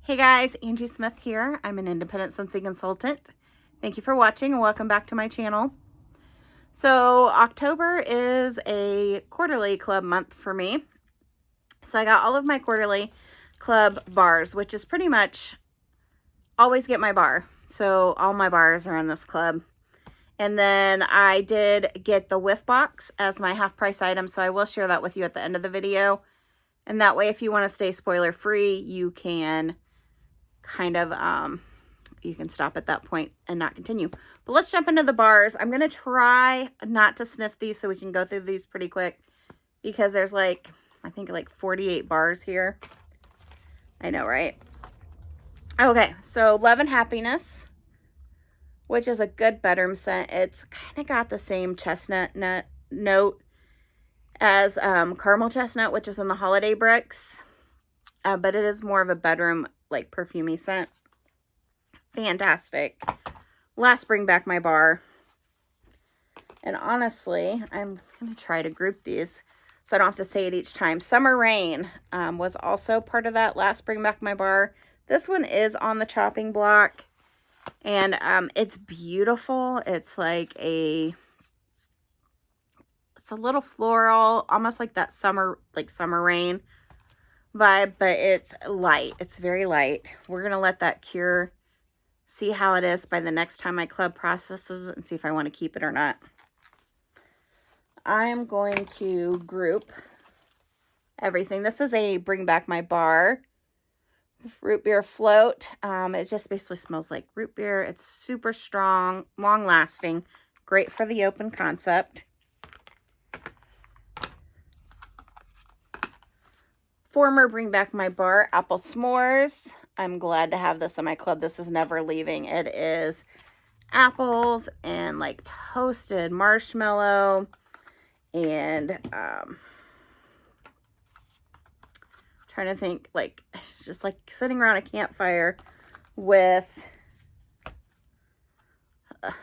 Hey guys, Angie Smith here. I'm an independent Scentsy consultant. Thank you for watching and welcome back to my channel. So October is a quarterly club month for me. So I got all of my quarterly club bars, which is pretty much always get my bar. So all my bars are in this club. And then I did get the Whiff box as my half price item. So I will share that with you at the end of the video. And that way, if you want to stay spoiler free, you can kind of, you can stop at that point and not continue. But let's jump into the bars. I'm going to try not to sniff these so we can go through these pretty quick because there's like, I think like 48 bars here. I know, right? Okay, so Love and Happiness, which is a good bedroom scent. It's kind of got the same chestnut note as caramel chestnut, which is in the Holiday Bricks. But it is more of a bedroom, like, perfumey scent. Fantastic. Last Bring Back My Bar. And honestly, I'm going to try to group these so I don't have to say it each time. Summer Rain was also part of that Last Bring Back My Bar. This one is on the chopping block. And it's beautiful. It's like it's a little floral, almost like that summer rain vibe, but it's light. It's very light. We're going to let that cure, see how it is by the next time my club processes it and see if I want to keep it or not. I'm going to group everything. This is a Bring Back My Bar root beer float. It just basically smells like root beer. It's super strong, long lasting, great for the open concept. Former Bring Back My Bar Apple S'mores. I'm glad to have this in my club. This is never leaving. It is apples and like toasted marshmallow and trying to think, like just like sitting around a campfire with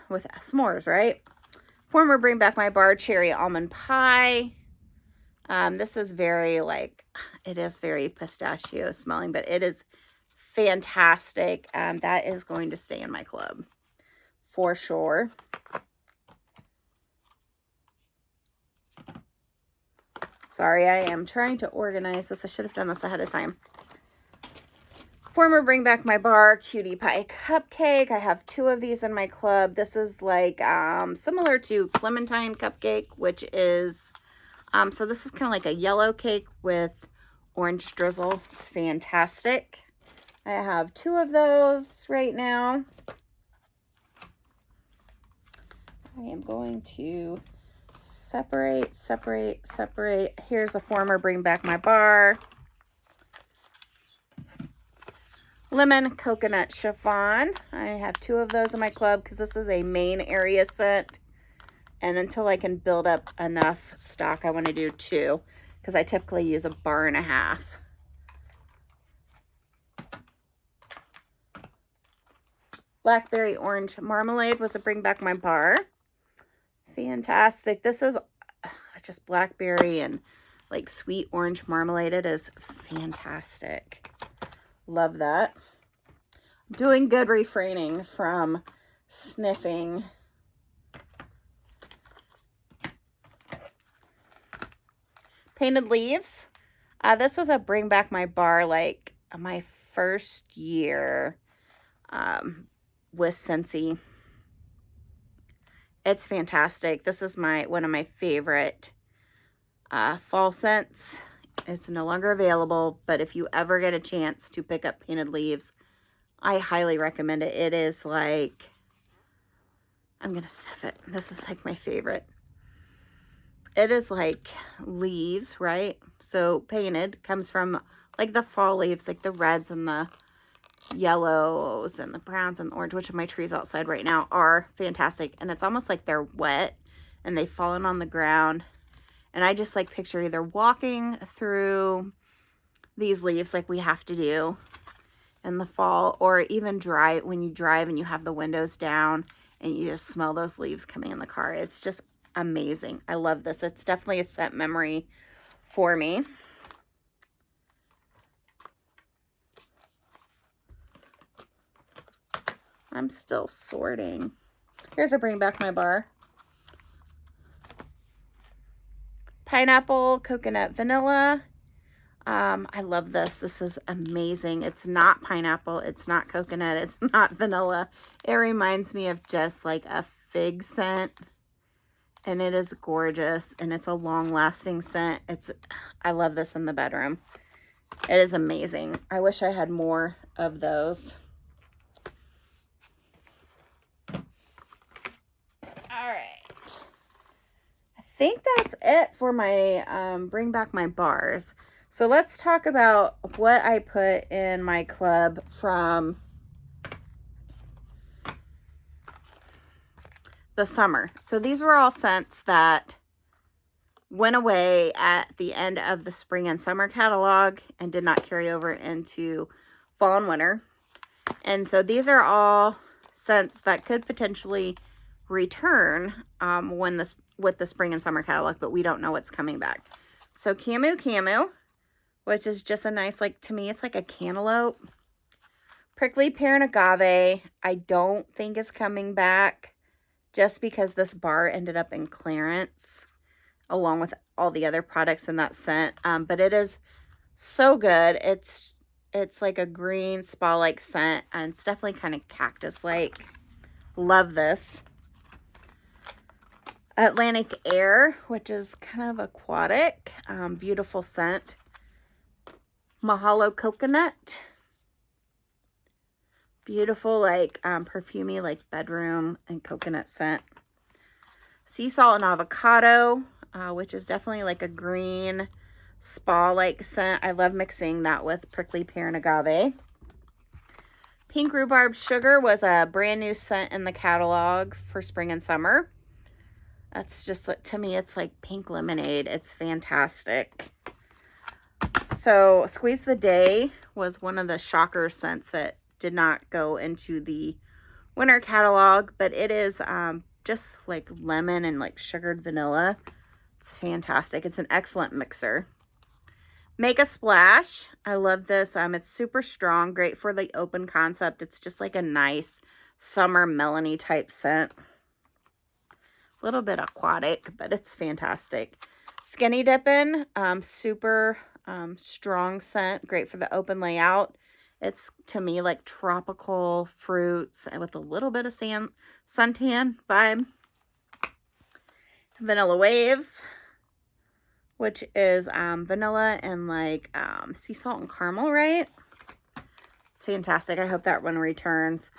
s'mores, right? Former Bring Back My Bar Cherry Almond Pie. This is very like, it is very pistachio smelling, but it is fantastic. That is going to stay in my club for sure. Sorry, I am trying to organize this. I should have done this ahead of time. Former Bring Back My Bar Cutie Pie Cupcake. I have 2 of these in my club. This is like similar to Clementine Cupcake, which is so this is kind of like a yellow cake with orange drizzle. It's fantastic. I have 2 of those right now. I am going to separate. Here's a former Bring Back My Bar. Lemon Coconut Chiffon. I have 2 of those in my club because this is a main area scent. And until I can build up enough stock, I want to do 2 because I typically use a bar and a half. Blackberry Orange Marmalade was a Bring Back My Bar. Fantastic. This is just blackberry and like sweet orange marmalade. It is fantastic. Love that. Doing good refraining from sniffing. Painted Leaves. This was a Bring Back My Bar, like my first year with Scentsy. It's fantastic. This is one of my favorite fall scents. It's no longer available, but if you ever get a chance to pick up Painted Leaves, I highly recommend it. It is like, I'm going to sniff it. This is like my favorite. It is like leaves, right? So painted comes from like the fall leaves, like the reds and the yellows and the browns and the orange, which of my trees outside right now are fantastic. And it's almost like they're wet and they've fallen on the ground. And I just like picture either walking through these leaves like we have to do in the fall, or even when you drive and you have the windows down and you just smell those leaves coming in the car. It's just amazing. I love this. It's definitely a scent memory for me. I'm still sorting. Here's a Bring Back My Bar. Pineapple, coconut, vanilla. I love this. This is amazing. It's not pineapple. It's not coconut. It's not vanilla. It reminds me of just like a fig scent. And it is gorgeous. And it's a long-lasting scent. I love this in the bedroom. It is amazing. I wish I had more of those. All right. I think that's it for my Bring Back My Bars. So let's talk about what I put in my club from the summer. So these were all scents that went away at the end of the spring and summer catalog and did not carry over into fall and winter. And so these are all scents that could potentially return with the spring and summer catalog, but we don't know what's coming back. So Camu, which is just a nice, like, to me, it's like a cantaloupe. Prickly Pear and Agave, I don't think is coming back just because this bar ended up in clearance along with all the other products in that scent. But it is so good. It's like a green spa-like scent, and it's definitely kind of cactus-like. Love this. Atlantic Air, which is kind of aquatic. Beautiful scent. Mahalo Coconut. Beautiful, like, perfumey, like bedroom and coconut scent. Sea Salt and Avocado, which is definitely like a green spa-like scent. I love mixing that with Prickly Pear and Agave. Pink Rhubarb Sugar was a brand new scent in the catalog for spring and summer. That's just, to me, it's like pink lemonade. It's fantastic. So Squeeze the Day was one of the shocker scents that did not go into the winter catalog, but it is just like lemon and like sugared vanilla. It's fantastic. It's an excellent mixer. Make a Splash. I love this. It's super strong, great for the open concept. It's just like a nice summer melony type scent. A little bit aquatic, but it's fantastic. Skinny Dippin', super strong scent, great for the open layout. It's, to me, like tropical fruits with a little bit of suntan vibe. Vanilla Waves, which is vanilla and like sea salt and caramel, right? It's fantastic. I hope that one returns.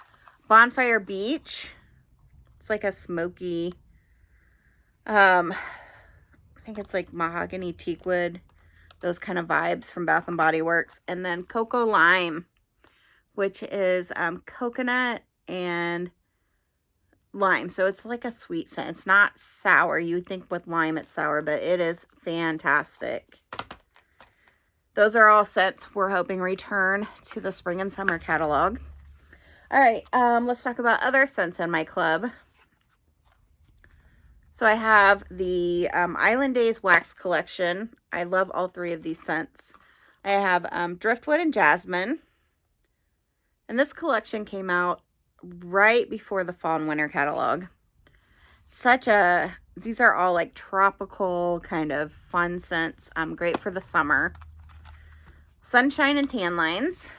Bonfire Beach. It's like a smoky, I think it's like mahogany teakwood, those kind of vibes from Bath and Body Works. And then Cocoa Lime, which is coconut and lime. So it's like a sweet scent. It's not sour. You would think with lime it's sour, but it is fantastic. Those are all scents we're hoping return to the spring and summer catalog. All right, let's talk about other scents in my club. So I have the Island Days Wax Collection. I love all three of these scents. I have Driftwood and Jasmine. And this collection came out right before the fall and winter catalog. These are all like tropical kind of fun scents. Great for the summer. Sunshine and Tan Lines.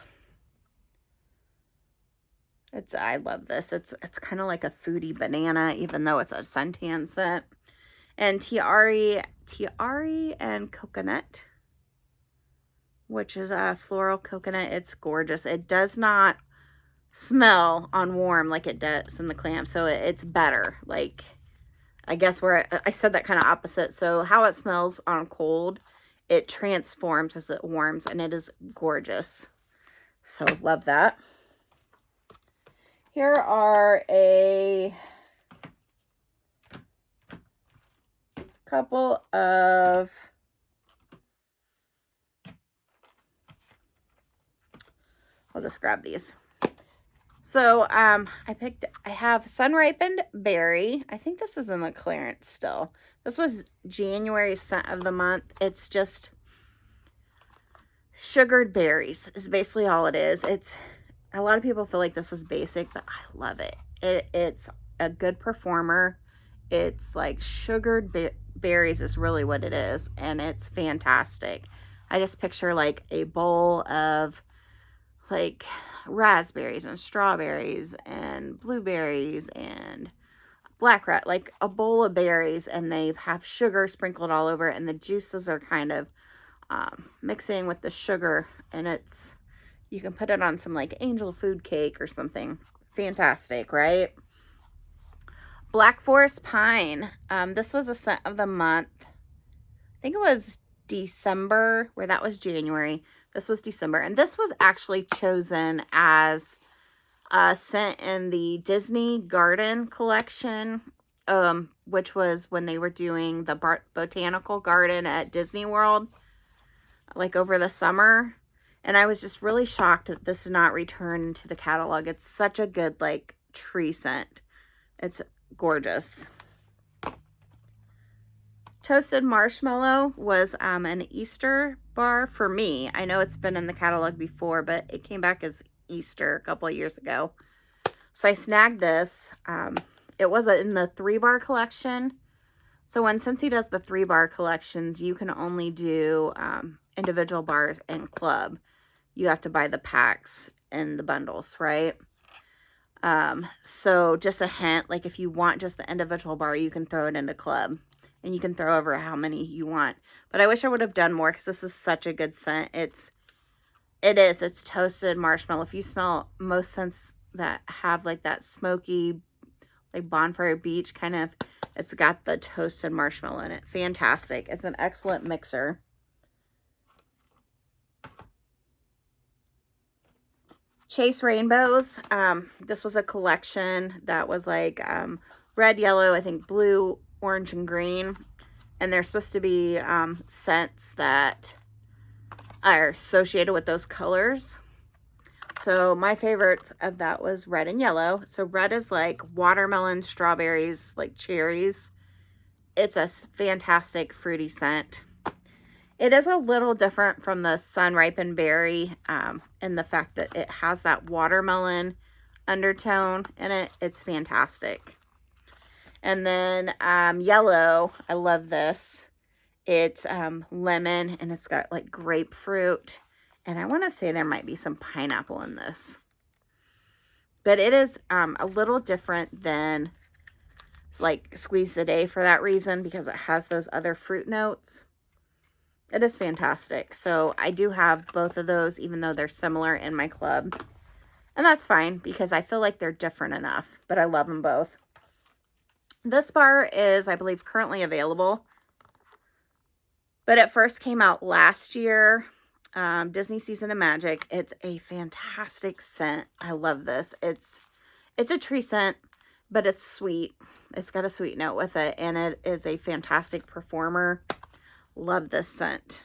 I love this. It's kind of like a foodie banana, even though it's a suntan scent. And Tiari and Coconut, which is a floral coconut. It's gorgeous. It does not smell on warm like it does in the clam, so it's better. Like, I guess I said that kind of opposite. So how it smells on cold, it transforms as it warms, and it is gorgeous. So love that. Here are a couple of I'll just grab these. So I have Sun Ripened Berry. I think this is in the clearance still. This was January's scent of the month. It's just sugared berries is basically all it is. a lot of people feel like this is basic, but I love it. It's a good performer. It's like sugared berries is really what it is, and it's fantastic. I just picture like a bowl of like raspberries and strawberries and blueberries and black rat, like a bowl of berries, and they have sugar sprinkled all over it, and the juices are kind of mixing with the sugar, and it's, you can put it on some like angel food cake or something. Fantastic, right? Black Forest Pine. This was a scent of the month. I think it was December, where that was January. This was December, and this was actually chosen as a scent in the Disney Garden collection, which was when they were doing the botanical garden at Disney World, like over the summer. And I was just really shocked that this did not return to the catalog. It's such a good like tree scent. It's gorgeous. Toasted Marshmallow was an Easter bar for me. I know it's been in the catalog before, but it came back as Easter a couple of years ago. So I snagged this. It was in the 3-bar collection. So when Scentsy does the 3-bar collections, you can only do individual bars and club. You have to buy the packs and the bundles, right? So just a hint, like if you want just the individual bar, you can throw it into club, and you can throw over how many you want. But I wish I would have done more, because this is such a good scent. It's toasted marshmallow. If you smell most scents that have like that smoky, like bonfire beach kind of, it's got the toasted marshmallow in it. Fantastic. It's an excellent mixer. Chase Rainbows. This was a collection that was like red, yellow, I think blue, orange, and green. And they're supposed to be scents that are associated with those colors. So my favorite of that was red and yellow. So red is like watermelon, strawberries, like cherries. It's a fantastic fruity scent. It is a little different from the sun ripened berry in the fact that it has that watermelon undertone in it. It's fantastic. And then yellow, I love this. It's lemon, and it's got like grapefruit. And I want to say there might be some pineapple in this. But it is a little different than like Squeeze the Day for that reason, because it has those other fruit notes. It is fantastic. So I do have both of those, even though they're similar, in my club. And that's fine, because I feel like they're different enough. But I love them both. This bar is, I believe, currently available. But it first came out last year. Disney Season of Magic. It's a fantastic scent. I love this. It's a tree scent, but it's sweet. It's got a sweet note with it, and it is a fantastic performer. Love this scent.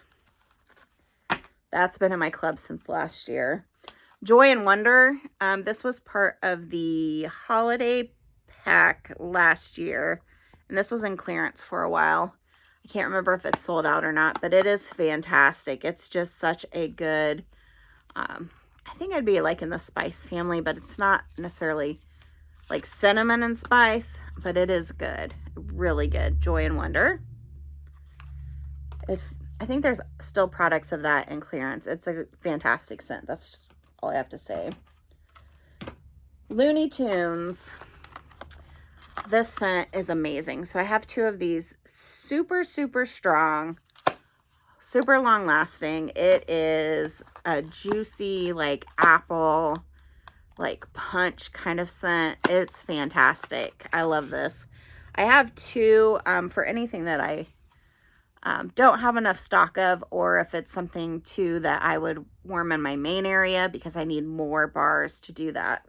That's been in my club since last year. Joy and Wonder. This was part of the holiday pack last year, and this was in clearance for a while. I can't remember if it's sold out or not, but it is fantastic. It's just such a good, I think it'd be like in the spice family, but it's not necessarily like cinnamon and spice, but it is good. Really good. Joy and Wonder. I think there's still products of that in clearance. It's a fantastic scent. That's just all I have to say. Looney Tunes. This scent is amazing. So I have 2 of these. Super, super strong. Super long lasting. It is a juicy, like apple, like punch kind of scent. It's fantastic. I love this. I have 2 for anything that I don't have enough stock of, or if it's something too that I would warm in my main area, because I need more bars to do that.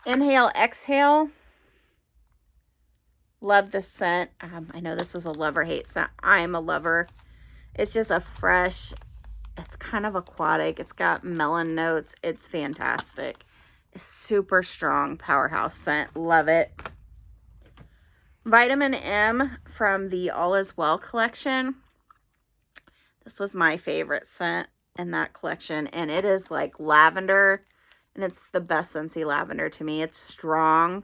Inhale, Exhale. Love this scent. I know this is a love-or-hate scent. I am a lover. It's just a fresh, it's kind of aquatic. It's got melon notes. It's fantastic. It's super strong powerhouse scent. Love it. Vitamin M from the All Is Well collection. This was my favorite scent in that collection, and it is like lavender and it's the best Scentsy lavender to me. It's strong,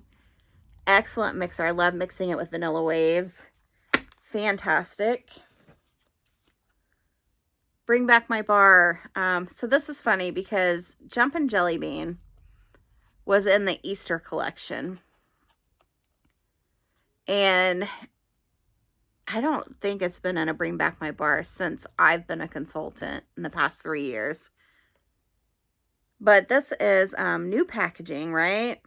excellent mixer. I love mixing it with Vanilla Waves. Fantastic. Bring back my bar. So this is funny because Jumpin' Jelly Bean was in the Easter collection. And I don't think it's been in a Bring Back My Bar since I've been a consultant in the past 3 years. But this is new packaging, right?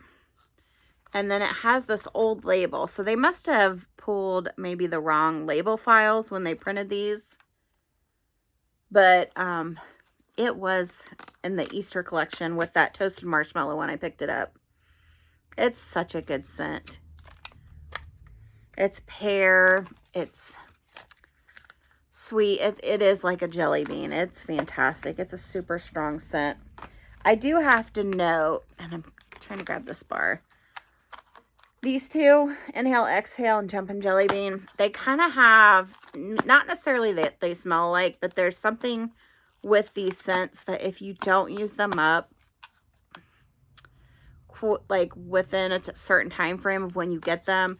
And then it has this old label. So they must have pulled maybe the wrong label files when they printed these. But it was in the Easter collection with that toasted marshmallow when I picked it up. It's such a good scent. It's pear. It's sweet. It is like a jelly bean. It's fantastic. It's a super strong scent. I do have to note, and I'm trying to grab this bar. These two, Inhale, Exhale, and Jumpin' Jelly Bean, they kind of have, not necessarily that they smell alike, but there's something with these scents that if you don't use them up, like within a certain time frame of when you get them,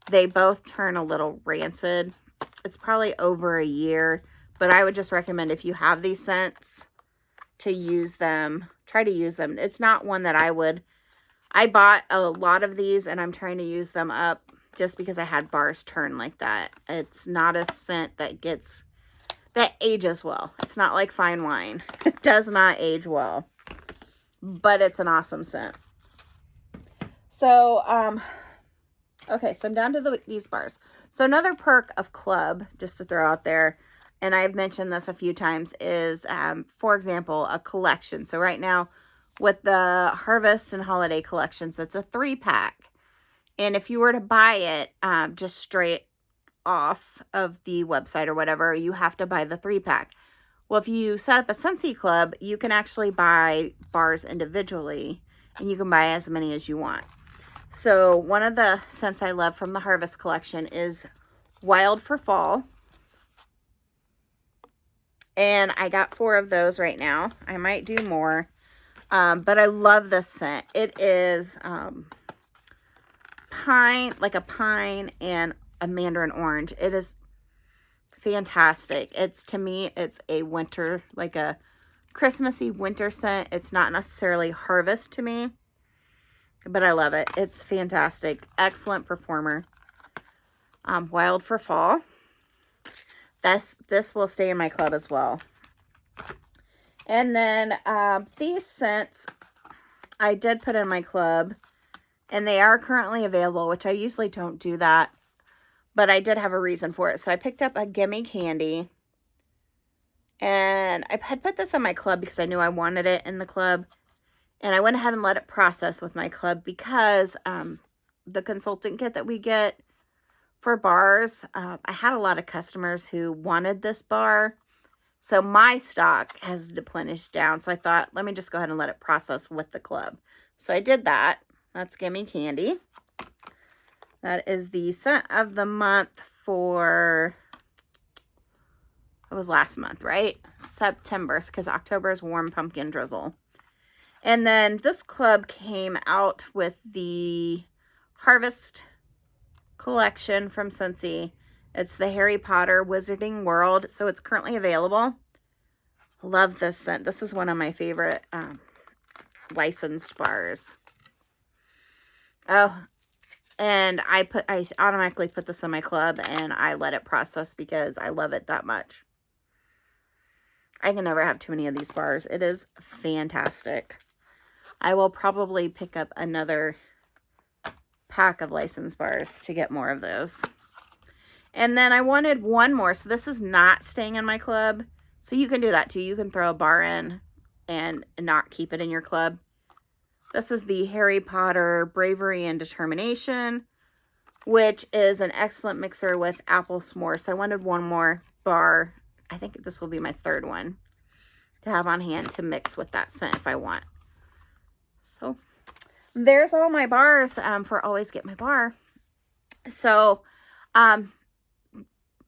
they both turn a little rancid. It's probably over a year, but I would just recommend if you have these scents to use them, try to use them. It's not one that I bought a lot of these and I'm trying to use them up just because I had bars turn like that. It's not a scent that ages well. It's not like fine wine. It does not age well, but it's an awesome scent. So, okay, so I'm down to these bars. So another perk of Club, just to throw out there, and I've mentioned this a few times, is, for example, a collection. So right now, with the Harvest and Holiday collections, it's a 3-pack. And if you were to buy it just straight off of the website or whatever, you have to buy the 3-pack. Well, if you set up a Scentsy Club, you can actually buy bars individually, and you can buy as many as you want. So one of the scents I love from the Harvest collection is Wild for Fall. And I got 4 of those right now. I might do more. But I love this scent. It is pine, like a pine and a mandarin orange. It is fantastic. To me, it's a winter, like a Christmassy winter scent. It's not necessarily Harvest to me, but I love it. It's fantastic. Excellent performer. Wild for Fall. This will stay in my club as well. And then these scents I did put in my club, and they are currently available, which I usually don't do that, but I did have a reason for it. So I picked up a Gimme Candy, and I had put this in my club because I knew I wanted it in the club, and I went ahead and let it process with my club because the consultant kit that we get for bars, I had a lot of customers who wanted this bar. So my stock has depleted down. So I thought, let me just go ahead and let it process with the club. So I did that. That's Gimme Candy. That is the scent of the month for, it was last month, right? September, because October is Warm Pumpkin Drizzle. And then this club came out with the Harvest collection from Scentsy. It's the Harry Potter Wizarding World, so it's currently available. Love this scent. This is one of my favorite licensed bars. Oh, and I automatically put this in my club, and I let it process because I love it that much. I can never have too many of these bars. It is fantastic. I will probably pick up another pack of licensed bars to get more of those. And then I wanted one more. So this is not staying in my club. So you can do that too. You can throw a bar in and not keep it in your club. This is the Harry Potter Bravery and Determination, which is an excellent mixer with apple s'more. So I wanted one more bar. I think this will be my 3rd one to have on hand to mix with that scent if I want. So there's all my bars for Always Get My Bar. So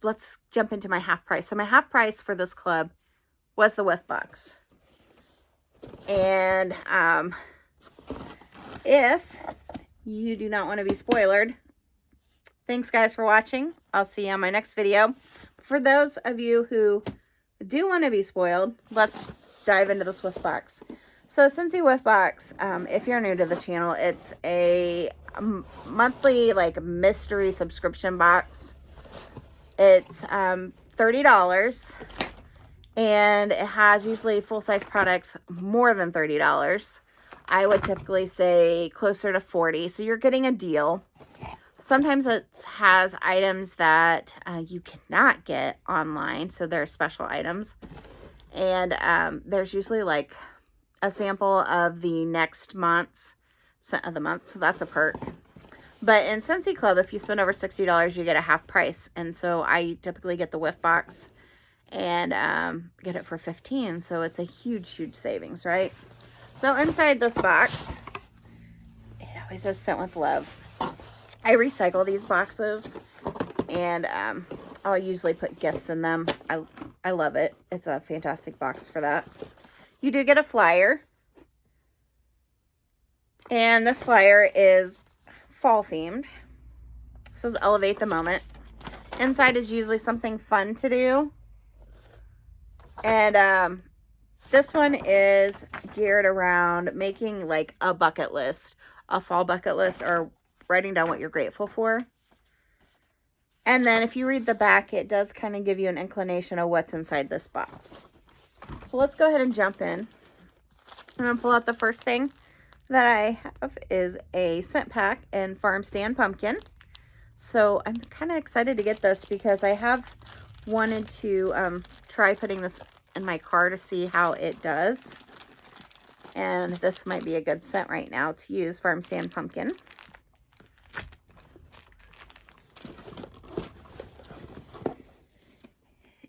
let's jump into my half price. So my half price for this club was the Whiff box. And if you do not want to be spoiled. Thanks guys for watching. I'll see you on my next video. For those of you who do want to be spoiled, let's dive into this Whiff box. So Scentsy Whiff box, if you're new to the channel, it's a monthly like mystery subscription box. It's $30, and it has usually full-size products more than $30. I would typically say closer to $40, so you're getting a deal. Sometimes it has items that you cannot get online, so they're special items. And there's usually like a sample of the next month's scent of the month, so that's a perk. But in Scentsy Club, if you spend over $60, you get a half price. And so I typically get the Whiff box and get it for $15. So it's a huge, huge savings, right? So inside this box, it always says Scent with Love. I recycle these boxes, and I'll usually put gifts in them. I love it. It's a fantastic box for that. You do get a flyer. And this flyer is fall themed. It says Elevate the Moment. Inside is usually something fun to do. And this one is geared around making like a bucket list, a fall bucket list, or writing down what you're grateful for. And then if you read the back, it does kind of give you an inclination of what's inside this box. So let's go ahead and jump in. I'm going to pull out the first thing that I have is a scent pack in Farm Stand Pumpkin. So I'm kind of excited to get this because I have wanted to try putting this in my car to see how it does. And this might be a good scent right now to use, Farm Stand Pumpkin.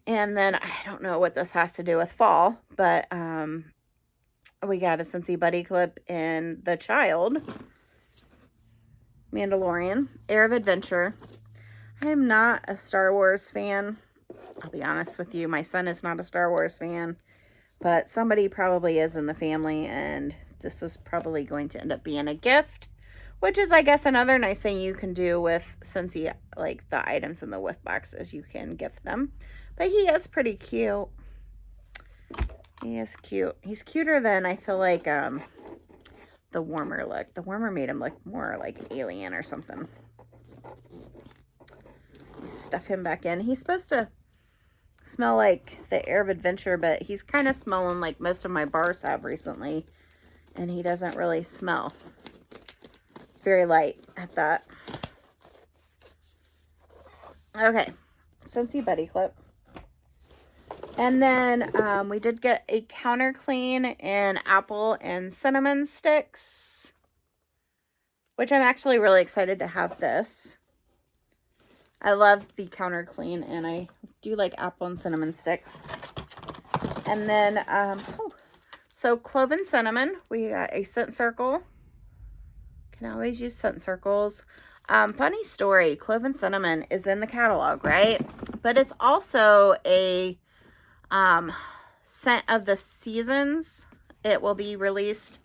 And then I don't know what this has to do with fall, but we got a Scentsy Buddy Clip in The Child, Mandalorian, Air of Adventure. I am not a Star Wars fan. I'll be honest with you. My son is not a Star Wars fan, but somebody probably is in the family, and this is probably going to end up being a gift, which is, I guess, another nice thing you can do with Scentsy, like the items in the Whiff box, is you can gift them. But he is pretty cute. He is cute. He's cuter than I feel like the warmer look. The warmer made him look more like alien or something. Stuff him back in. He's supposed to smell like the Air of Adventure, but he's kind of smelling like most of my bars have recently. And he doesn't really smell. It's very light at that. Okay. Scentsy Buddy Clip. And then we did get a counter clean in apple and cinnamon sticks, which I'm actually really excited to have this. I love the counter clean, and I do like apple and cinnamon sticks. And then, so clove and cinnamon, we got a scent circle. Can always use scent circles. Funny story, clove and cinnamon is in the catalog, right? But it's also a Scent of the Seasons. It will be released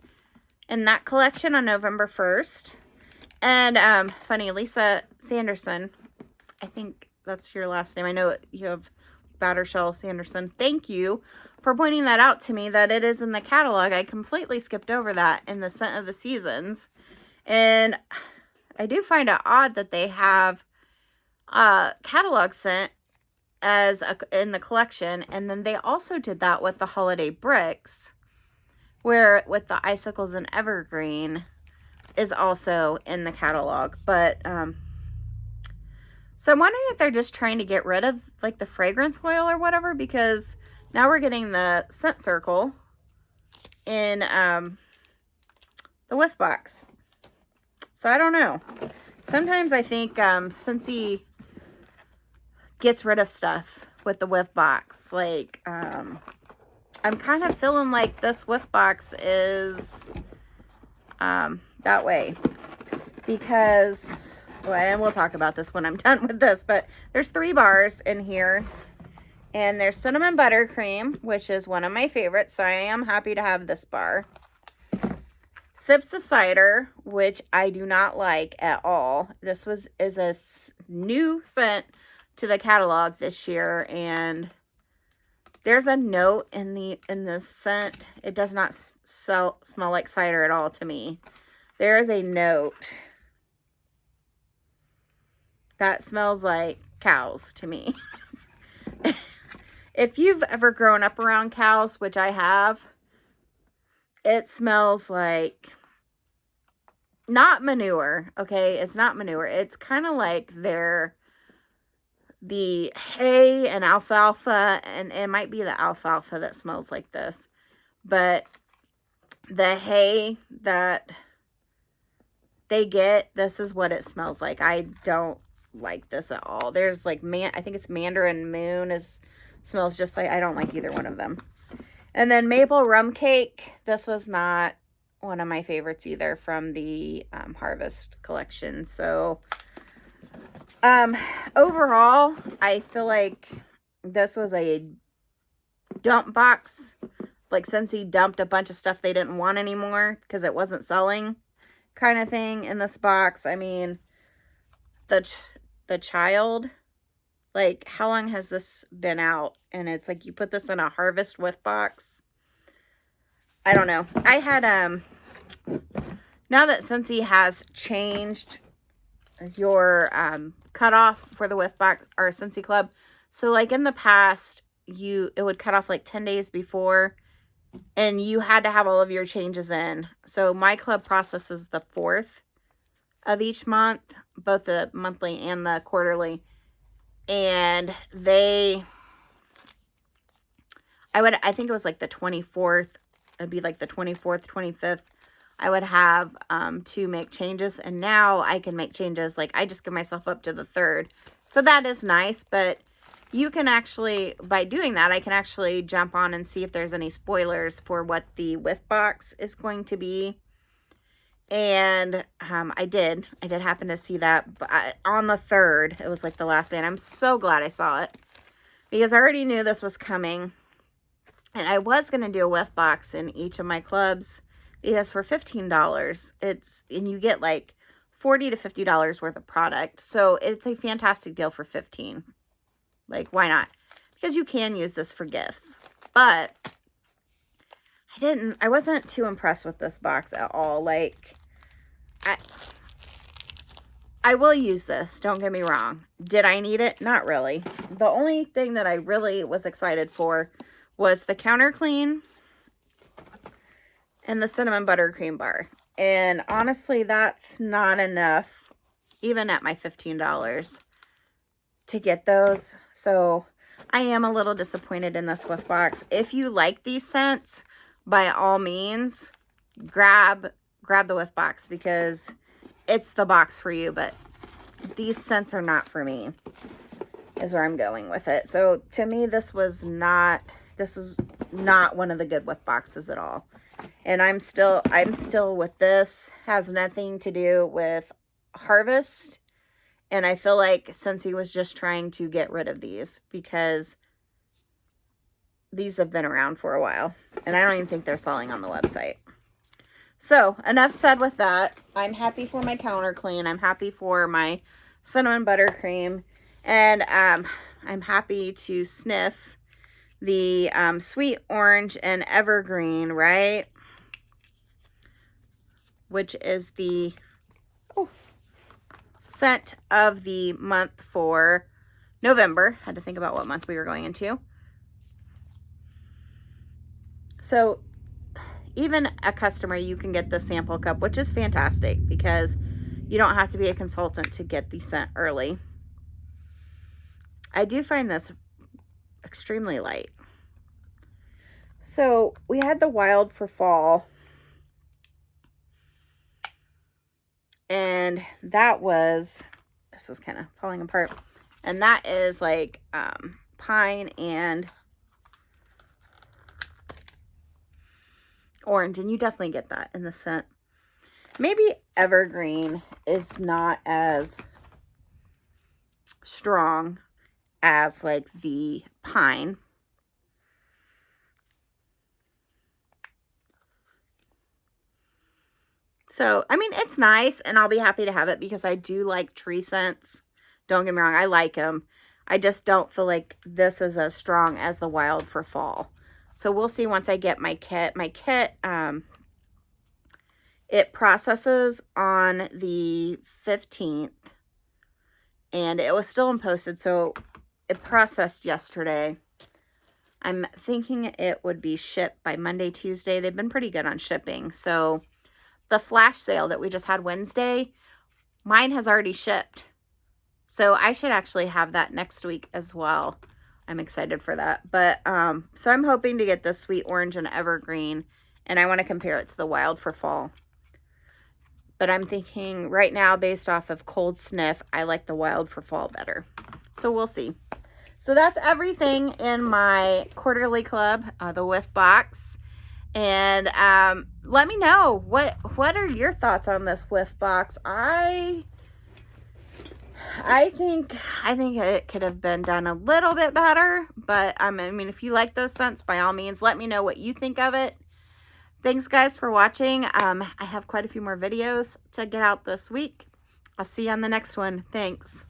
in that collection on November 1st. And funny, Lisa Sanderson, I think that's your last name. I know you have Battershell Sanderson. Thank you for pointing that out to me, that it is in the catalog. I completely skipped over that in the Scent of the Seasons. And I do find it odd that they have catalog scent in the collection, and then they also did that with the holiday bricks, where with the icicles and evergreen is also in the catalog. But so I'm wondering if they're just trying to get rid of like the fragrance oil or whatever, because now we're getting the scent circle in the Whiff box. So I don't know. Sometimes I think Scentsy gets rid of stuff with the Whiff box. Like, I'm kind of feeling like this Whiff box is that way. Because, well, and we'll talk about this when I'm done with this, but there's 3 bars in here. And there's cinnamon buttercream, which is one of my favorites, so I am happy to have this bar. Sips of Cider, which I do not like at all. This is a new scent to the catalog this year, and there's a note in this scent. It does not smell like cider at all to me. There is a note that smells like cows to me. If you've ever grown up around cows, which I have, it smells like not manure, okay? It's not manure. It's kind of like the hay and alfalfa, and it might be the alfalfa that smells like this, but the hay that they get, this is what it smells like. I don't like this at all. There's like, I think it's Mandarin Moon smells just like, I don't like either one of them. And then Maple Rum Cake. This was not one of my favorites either from the Harvest collection. So overall, I feel like this was a dump box. Like Scentsy dumped a bunch of stuff they didn't want anymore because it wasn't selling, kind of thing in this box. I mean, the child, like, how long has this been out? And it's like you put this in a Harvest Whiff box. I don't know. I had now that Scentsy has changed your cutoff for the Whiff box or Scentsy Club, so like in the past it would cut off like 10 days before, and you had to have all of your changes in. So my club processes the 4th of each month, both the monthly and the quarterly, and I think it was like the 24th. It'd be like the 24th, 25th. I would have to make changes, and now I can make changes. Like, I just give myself up to the 3rd. So that is nice, but you can actually, by doing that, I can actually jump on and see if there's any spoilers for what the Whiff box is going to be. And I did happen to see that, but on the 3rd, it was like the last day, and I'm so glad I saw it because I already knew this was coming. And I was going to do a Whiff box in each of my clubs because for $15, and you get like $40 to $50 worth of product. So it's a fantastic deal for $15. Like, why not? Because you can use this for gifts. But I wasn't too impressed with this box at all. Like, I will use this, don't get me wrong. Did I need it? Not really. The only thing that I really was excited for was the counter clean and the cinnamon buttercream bar. And honestly, that's not enough, even at my $15, to get those. So I am a little disappointed in this Whiff box. If you like these scents, by all means, grab the Whiff box because it's the box for you. But these scents are not for me, is where I'm going with it. So to me, this is not one of the good Whiff boxes at all. And I'm still with this. Has nothing to do with Harvest. And I feel like Scentsy was just trying to get rid of these because these have been around for a while. And I don't even think they're selling on the website. So, enough said with that. I'm happy for my counter clean. I'm happy for my cinnamon buttercream. And I'm happy to sniff the sweet orange and evergreen, right? Which is the scent of the month for November. Had to think about what month we were going into. So even a customer, you can get the sample cup, which is fantastic because you don't have to be a consultant to get the scent early. I do find this extremely light. So we had the Wild for Fall, and this is kind of falling apart, and that is like pine and orange, and you definitely get that in the scent. Maybe evergreen is not as strong as like the pine. So, I mean, it's nice, and I'll be happy to have it because I do like tree scents. Don't get me wrong, I like them. I just don't feel like this is as strong as the Wild for Fall. So we'll see once I get my kit. My kit, it processes on the 15th, and it was still in posted, so it processed yesterday. I'm thinking it would be shipped by Monday, Tuesday. They've been pretty good on shipping. So the flash sale that we just had Wednesday, mine has already shipped. So I should actually have that next week as well. I'm excited for that. But so I'm hoping to get the Sweet Orange and Evergreen, and I want to compare it to the Wild for Fall. But I'm thinking right now, based off of Cold Sniff, I like the Wild for Fall better. So we'll see. So that's everything in my quarterly club, the Whiff box. And let me know, what are your thoughts on this Whiff box? I think it could have been done a little bit better, but I mean, if you like those scents, by all means, let me know what you think of it. Thanks, guys, for watching. I have quite a few more videos to get out this week. I'll see you on the next one. Thanks.